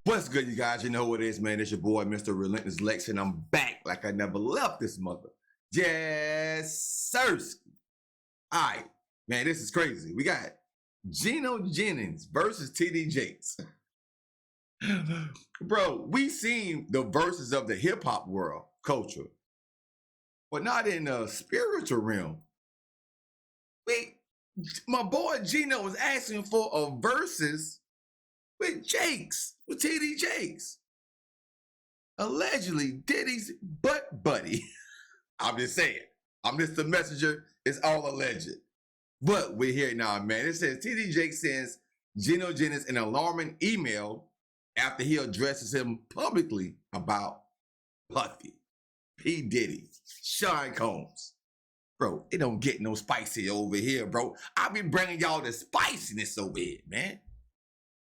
What's good, you guys? You know who it is, man. It's your boy, Mr. Relentless Lex, and I'm back like I never left this mother. Yes, sirs. All right, man, this is crazy. We got Gino Jennings versus TD Jakes. Bro, we seen the verses of the hip-hop world culture, but not in the spiritual realm. My boy Gino was asking for a versus with Jakes, with TD Jakes. Allegedly, Diddy's butt buddy. I'm just saying. I'm just the messenger. It's all alleged. But we're here now, man. It says TD Jakes sends Gino Jennings an alarming email after he addresses him publicly about Puffy, P. Diddy, Sean Combs. Bro, it don't get no spicy over here, bro. I be bringing y'all the spiciness over here, man.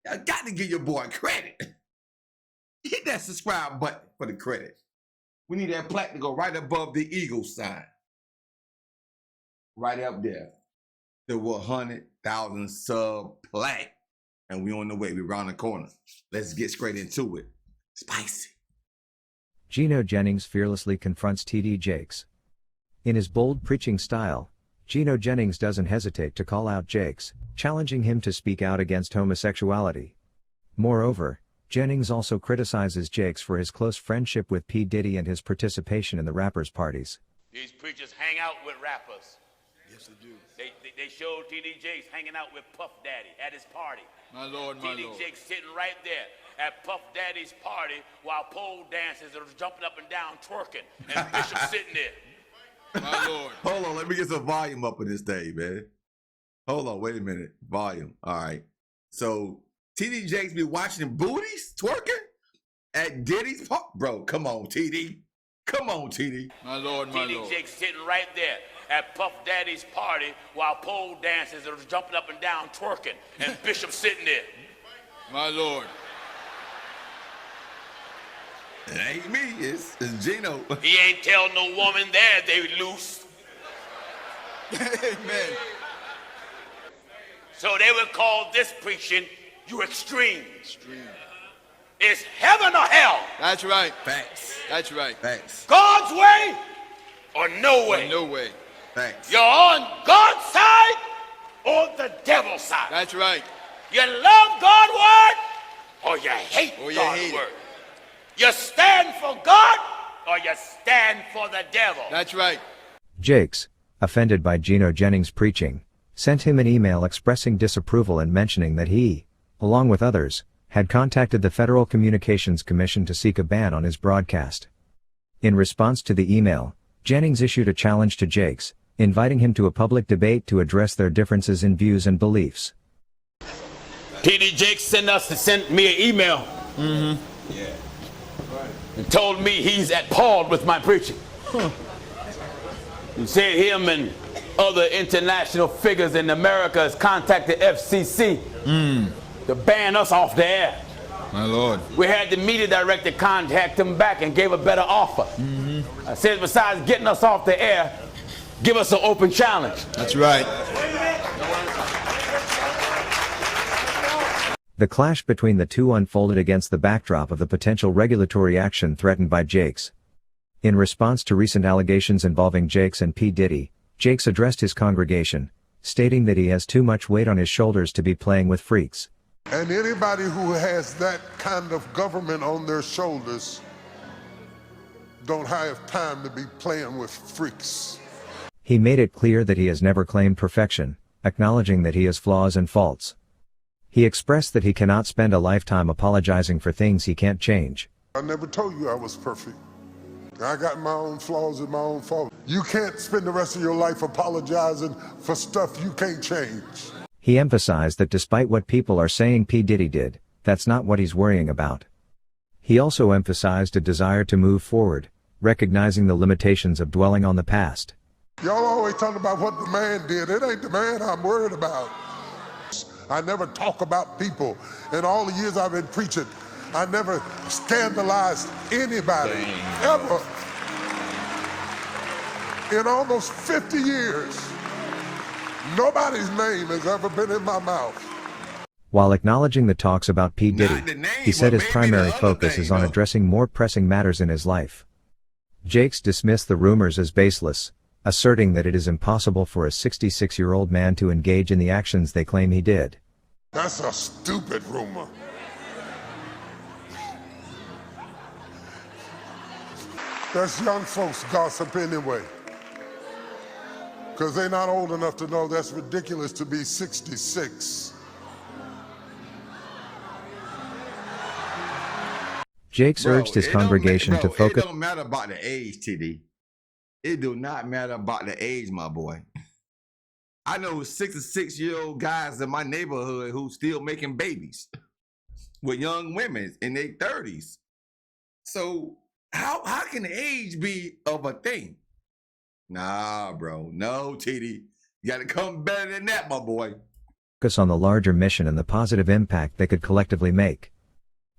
I got to give your boy credit. Hit that subscribe button for the credit. We need that plaque to go right above the eagle sign. Right up there. The 100,000 sub plaque. And we on the way. We round the corner. Let's get straight into it. Spicy. Gino Jennings fearlessly confronts TD Jakes. In his bold preaching style, Gino Jennings doesn't hesitate to call out Jakes, challenging him to speak out against homosexuality. Moreover, Jennings also criticizes Jakes for his close friendship with P. Diddy and his participation in the rappers' parties. These preachers hang out with rappers. Yes, they do. They showed TD Jakes hanging out with Puff Daddy at his party. My Lord, my TD Lord. Jakes sitting right there at Puff Daddy's party while pole dancers are jumping up and down twerking, and Bishop sitting there. My Lord. Hold on, let me get some volume up in this thing, man. Hold on, wait a minute. Volume. All right. So TD Jakes be watching booties twerking at Diddy's party. Bro, come on, TD. Come on, TD. My Lord, my TD Lord. Jakes sitting right there at Puff Daddy's party while pole dancers are jumping up and down twerking, and Bishop sitting there. My Lord. It ain't me, it's Gino. He ain't tell no woman there they loose. Amen. So they would call this preaching, you extreme. Extreme. It's heaven or hell. That's right. Facts. That's right. Facts. God's way or no way. No way. Facts. You're on God's side or the devil's side. That's right. You love God's word or you hate Or you God's hate it. word. You stand for God or you stand for the devil. That's right. Jakes, offended by Gino Jennings' preaching, sent him an email expressing disapproval and mentioning that he, along with others, had contacted the Federal Communications Commission to seek a ban on his broadcast. In response to the email, Jennings issued a challenge to Jakes, inviting him to a public debate to address their differences in views and beliefs. TD Jakes sent me an email. Yeah. And told me he's at Paul with my preaching. He said him and other international figures in America has contacted FCC to ban us off the air. My Lord. We had the media director contact him back and gave a better offer. I said, besides getting us off the air, give us an open challenge. That's right. The clash between the two unfolded against the backdrop of the potential regulatory action threatened by Jakes. In response to recent allegations involving Jakes and P. Diddy, Jakes addressed his congregation, stating that he has too much weight on his shoulders to be playing with freaks. And anybody who has that kind of government on their shoulders don't have time to be playing with freaks. He made it clear that he has never claimed perfection, acknowledging that he has flaws and faults. He expressed that he cannot spend a lifetime apologizing for things he can't change. I never told you I was perfect. I got my own flaws and my own faults. You can't spend the rest of your life apologizing for stuff you can't change. He emphasized that despite what people are saying P. Diddy did, that's not what he's worrying about. He also emphasized a desire to move forward, recognizing the limitations of dwelling on the past. Y'all always talking about what the man did. It ain't the man I'm worried about. I never talk about people. In all the years I've been preaching, I never scandalized anybody, ever. In almost 50 years, nobody's name has ever been in my mouth. While acknowledging the talks about P. Not Diddy, the name, he said but his maybe primary the other focus thing, is on though. addressing more pressing matters in his life. Jakes dismissed the rumors as baseless, asserting that it is impossible for a 66-year-old man to engage in the actions they claim he did. That's a stupid rumor. That's young folks gossip anyway. Because they're not old enough to know that's ridiculous to be 66. Jakes urged his congregation to focus. It don't matter about the age, TD. It do not matter about the age, my boy. I know 66-year-old guys in my neighborhood who still making babies with young women in their 30s. So how can age be of a thing? Nah, bro. No, TD. You got to come better than that, my boy. Focus on the larger mission and the positive impact they could collectively make.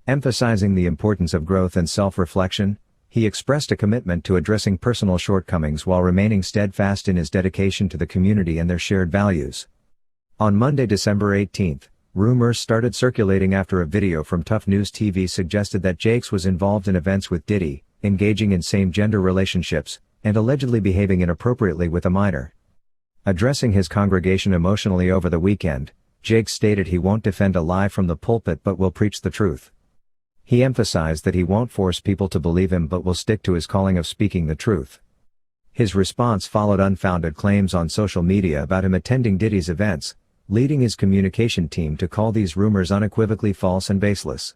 Emphasizing the importance of growth and self-reflection, he expressed a commitment to addressing personal shortcomings while remaining steadfast in his dedication to the community and their shared values. On Monday, December 18, rumors started circulating after a video from Tough News TV suggested that Jakes was involved in events with Diddy, engaging in same-gender relationships, and allegedly behaving inappropriately with a minor. Addressing his congregation emotionally over the weekend, Jakes stated he won't defend a lie from the pulpit but will preach the truth. He emphasized that he won't force people to believe him but will stick to his calling of speaking the truth. His response followed unfounded claims on social media about him attending Diddy's events, leading his communication team to call these rumors unequivocally false and baseless.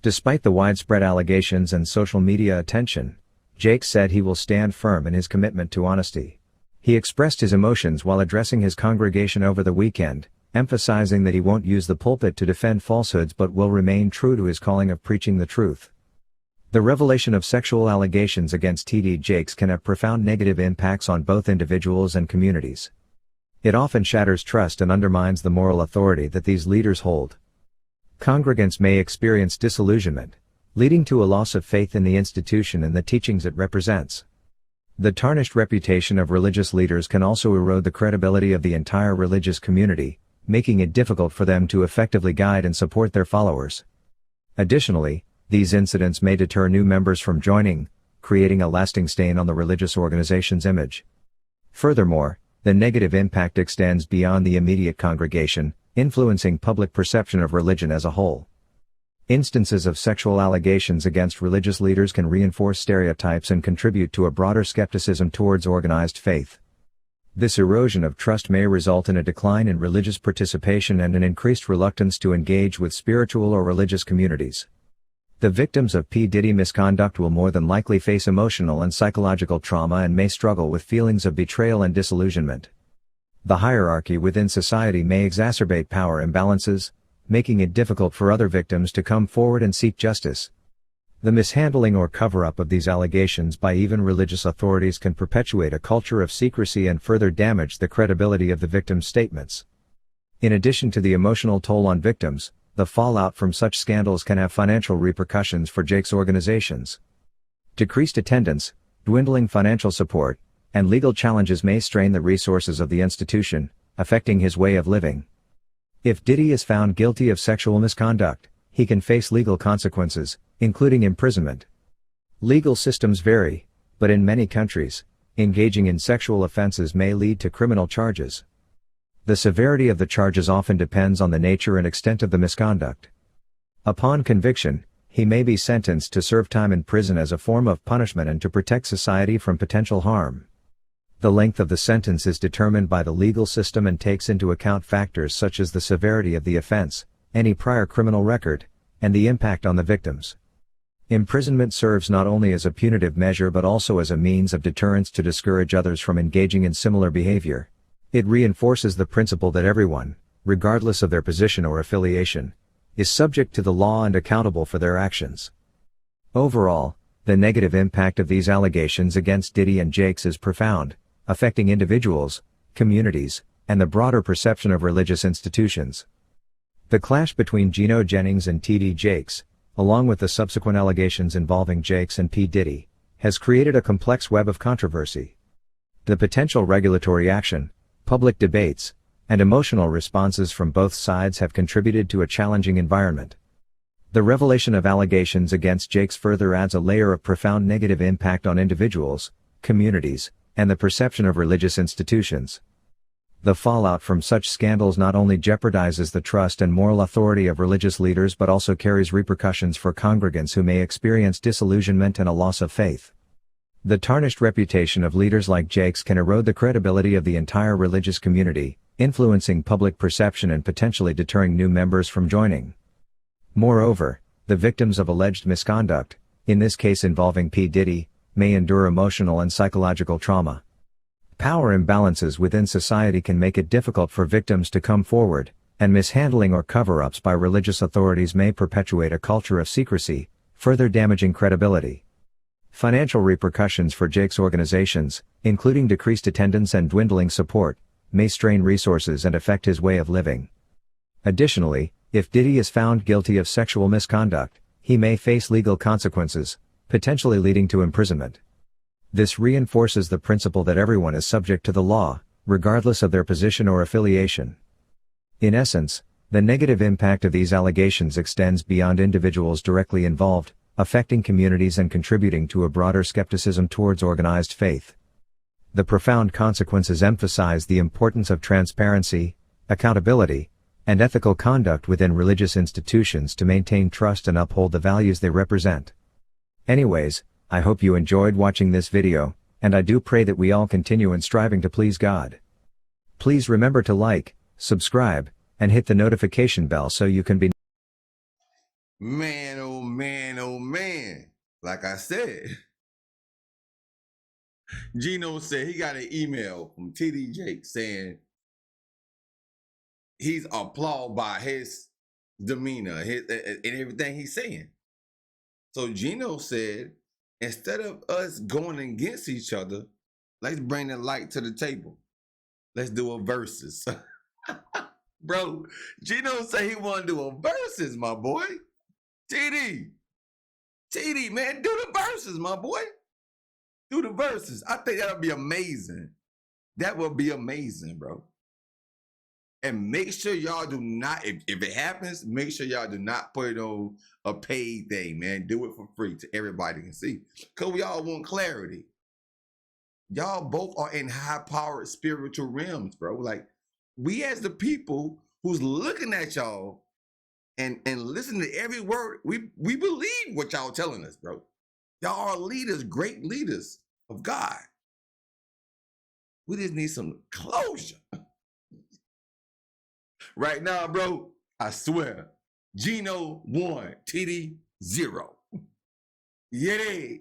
Despite the widespread allegations and social media attention, Jakes said he will stand firm in his commitment to honesty. He expressed his emotions while addressing his congregation over the weekend, emphasizing that he won't use the pulpit to defend falsehoods but will remain true to his calling of preaching the truth. The revelation of sexual allegations against T.D. Jakes can have profound negative impacts on both individuals and communities. It often shatters trust and undermines the moral authority that these leaders hold. Congregants may experience disillusionment, leading to a loss of faith in the institution and the teachings it represents. The tarnished reputation of religious leaders can also erode the credibility of the entire religious community, making it difficult for them to effectively guide and support their followers. Additionally, these incidents may deter new members from joining, creating a lasting stain on the religious organization's image. Furthermore, the negative impact extends beyond the immediate congregation, influencing public perception of religion as a whole. Instances of sexual allegations against religious leaders can reinforce stereotypes and contribute to a broader skepticism towards organized faith. This erosion of trust may result in a decline in religious participation and an increased reluctance to engage with spiritual or religious communities. The victims of P. Diddy misconduct will more than likely face emotional and psychological trauma and may struggle with feelings of betrayal and disillusionment. The hierarchy within society may exacerbate power imbalances, making it difficult for other victims to come forward and seek justice. The mishandling or cover-up of these allegations by even religious authorities can perpetuate a culture of secrecy and further damage the credibility of the victims' statements. In addition to the emotional toll on victims, the fallout from such scandals can have financial repercussions for Jakes' organizations. Decreased attendance, dwindling financial support, and legal challenges may strain the resources of the institution, affecting his way of living. If Diddy is found guilty of sexual misconduct, he can face legal consequences, including imprisonment. Legal systems vary, but in many countries, engaging in sexual offenses may lead to criminal charges. The severity of the charges often depends on the nature and extent of the misconduct. Upon conviction, he may be sentenced to serve time in prison as a form of punishment and to protect society from potential harm. The length of the sentence is determined by the legal system and takes into account factors such as the severity of the offense, any prior criminal record, and the impact on the victims. Imprisonment serves not only as a punitive measure but also as a means of deterrence to discourage others from engaging in similar behavior. It reinforces the principle that everyone, regardless of their position or affiliation, is subject to the law and accountable for their actions. Overall, the negative impact of these allegations against Diddy and Jakes is profound, affecting individuals, communities, and the broader perception of religious institutions. The clash between Gino Jennings and T.D. Jakes, along with the subsequent allegations involving Jakes and P. Diddy, has created a complex web of controversy. The potential regulatory action, public debates, and emotional responses from both sides have contributed to a challenging environment. The revelation of allegations against Jakes further adds a layer of profound negative impact on individuals, communities, and the perception of religious institutions. The fallout from such scandals not only jeopardizes the trust and moral authority of religious leaders but also carries repercussions for congregants who may experience disillusionment and a loss of faith. The tarnished reputation of leaders like Jakes can erode the credibility of the entire religious community, influencing public perception and potentially deterring new members from joining. Moreover, the victims of alleged misconduct, in this case involving P. Diddy, may endure emotional and psychological trauma. Power imbalances within society can make it difficult for victims to come forward, and mishandling or cover-ups by religious authorities may perpetuate a culture of secrecy, further damaging credibility. Financial repercussions for Jakes' organizations, including decreased attendance and dwindling support, may strain resources and affect his way of living. Additionally, if Diddy is found guilty of sexual misconduct, he may face legal consequences, potentially leading to imprisonment. This reinforces the principle that everyone is subject to the law, regardless of their position or affiliation. In essence, the negative impact of these allegations extends beyond individuals directly involved, affecting communities and contributing to a broader skepticism towards organized faith. The profound consequences emphasize the importance of transparency, accountability, and ethical conduct within religious institutions to maintain trust and uphold the values they represent. Anyways, I hope you enjoyed watching this video, and I do pray that we all continue in striving to please God. Please remember to like, subscribe, and hit the notification bell so you can be. Man, oh man, oh man. Like I said, Gino said he got an email from TD Jakes saying he's applauded by his demeanor and everything he's saying. So Gino said, instead of us going against each other, let's bring the light to the table. Let's do a versus. Bro, Gino said he want to do a versus, my boy. TD, man, do the verses, my boy. Do the verses. I think that'll be amazing. That will be amazing, bro. And make sure y'all do not, if it happens, make sure y'all do not put it on a paid thing, man. Do it for free to everybody can see. Because we all want clarity. Y'all both are in high-powered spiritual realms, bro. Like, we as the people who's looking at y'all and listening to every word, we believe what y'all telling us, bro. Y'all are leaders, great leaders of God. We just need some closure. Right now, bro, I swear, Gino 1, TD 0. Yay!